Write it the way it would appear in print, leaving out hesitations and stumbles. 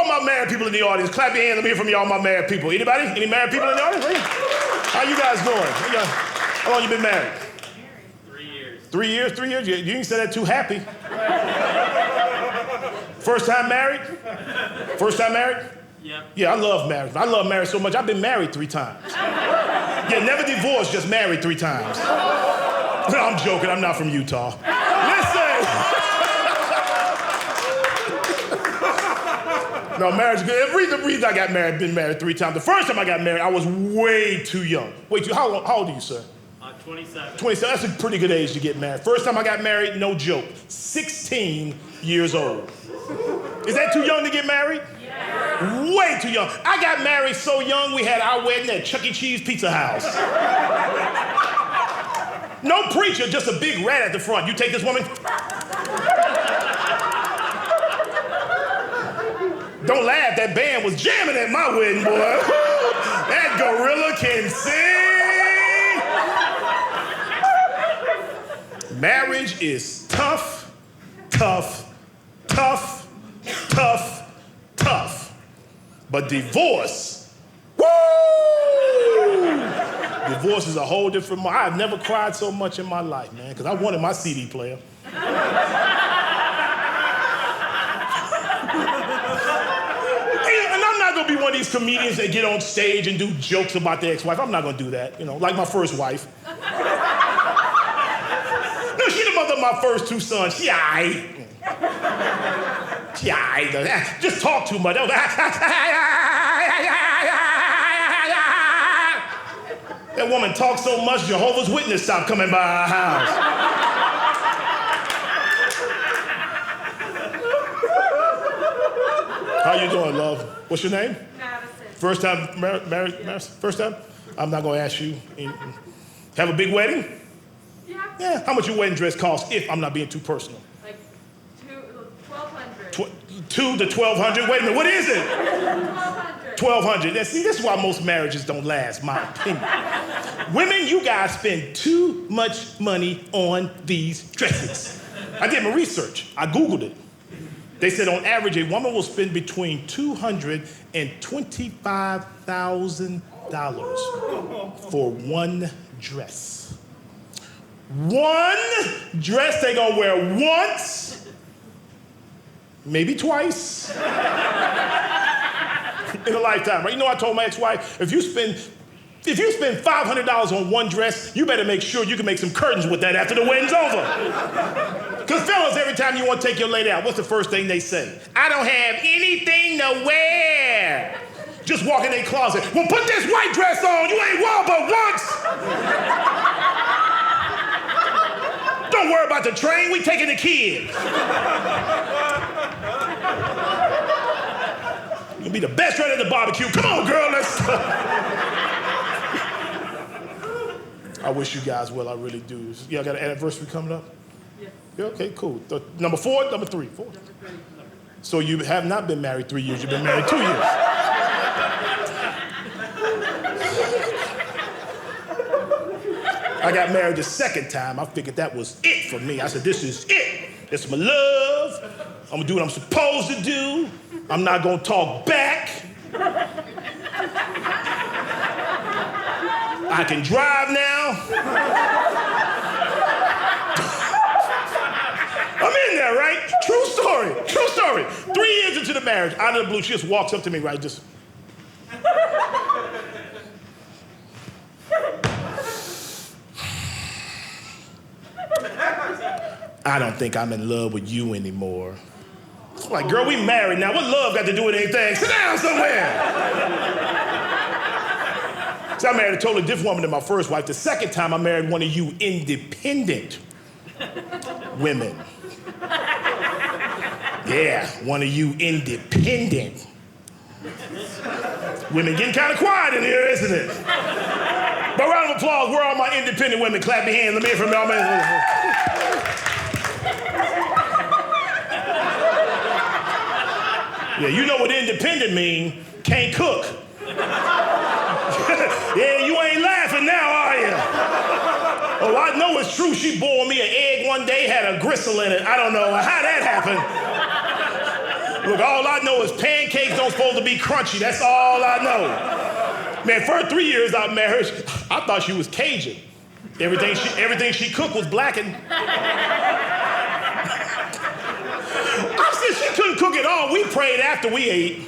all my married people in the audience, clap your hands. Let me hear from y'all, my married people. Anybody? Any married people in the audience? How you guys doing? How long you been married? 3 years. 3 years? 3 years? You didn't say that too happy. First time married? First time married? Yeah. Yeah, I love marriage. I love marriage so much, I've been married 3 times. Yeah, never divorced, just married 3 times. No, I'm joking, I'm not from Utah. Listen! No, marriage is good. The reason I got married, been married 3 times. The first time I got married, I was way too young. How old are you, sir? 27. 27, that's a pretty good age to get married. First time I got married, no joke, 16 years old. Is that too young to get married? Yeah. Way too young. I got married so young, we had our wedding at Chuck E. Cheese Pizza House. No preacher, just a big rat at the front. You take this woman. Don't laugh, that band was jamming at my wedding, boy. That gorilla can sing. Marriage is tough, tough, tough, tough, tough. But divorce, woo! Divorce is a whole different, I've never cried so much in my life, man, because I wanted my CD player. And I'm not gonna be one of these comedians that get on stage and do jokes about their ex-wife. I'm not gonna do that, like my first wife. No, she the mother of my first 2 sons. She aight. She aight. Just talk too much. That woman talks so much, Jehovah's Witness stopped coming by our house. How you doing, love? What's your name? Madison. First time married? First time? I'm not gonna ask you. Have a big wedding? Yeah. How much your wedding dress cost if I'm not being too personal? Like $1,200. 2 to 1,200? Wait a minute, what is it? $1,200. 1,200. See, this is why most marriages don't last, my opinion. Women, you guys spend too much money on these dresses. I did my research. I Googled it. They said on average, a woman will spend between $200,000 and $25,000 for one dress. One dress they gonna wear once, maybe twice in a lifetime, right? I told my ex-wife, if you spend $500 on one dress, you better make sure you can make some curtains with that after the wedding's over. Because fellas, every time you want to take your lady out, what's the first thing they say? I don't have anything to wear. Just walk in their closet. Well, put this white dress on. You ain't wore but once. Don't worry about the train. We taking the kids. You'll be the best right at the barbecue. Come on, girl, let's go. I wish you guys well, I really do. Y'all got an anniversary coming up? Yes. Yeah, okay, cool. Number 4, number 3? 4. Number 3. So you have not been married 3 years, you've been married 2 years. I got married the second time. I figured that was it for me. I said, this is it. This is my love. I'm gonna do what I'm supposed to do. I'm not gonna talk back. I can drive now. I'm in there, right? True story, true story. 3 years into the marriage, out of the blue, she just walks up to me, right, just. I don't think I'm in love with you anymore. I'm like, girl, we married now. What love got to do with anything? Sit down somewhere. So I married a totally different woman than my first wife. The second time I married one of you independent women. Yeah, one of you independent. Women getting kind of quiet in here, isn't it? But round of applause, where are all my independent women? Clap your hands. Let me hear from y'all, man. Yeah, you know what independent mean? Can't cook. Yeah, you ain't laughing now, are you? Oh, I know it's true. She boiled me an egg one day, had a gristle in it. I don't know how that happened. Look, all I know is pancakes don't supposed to be crunchy. That's all I know. Man, for 3 years I met her, I thought she was Cajun. Everything she cooked was blackened. I said she couldn't cook it all. We prayed after we ate.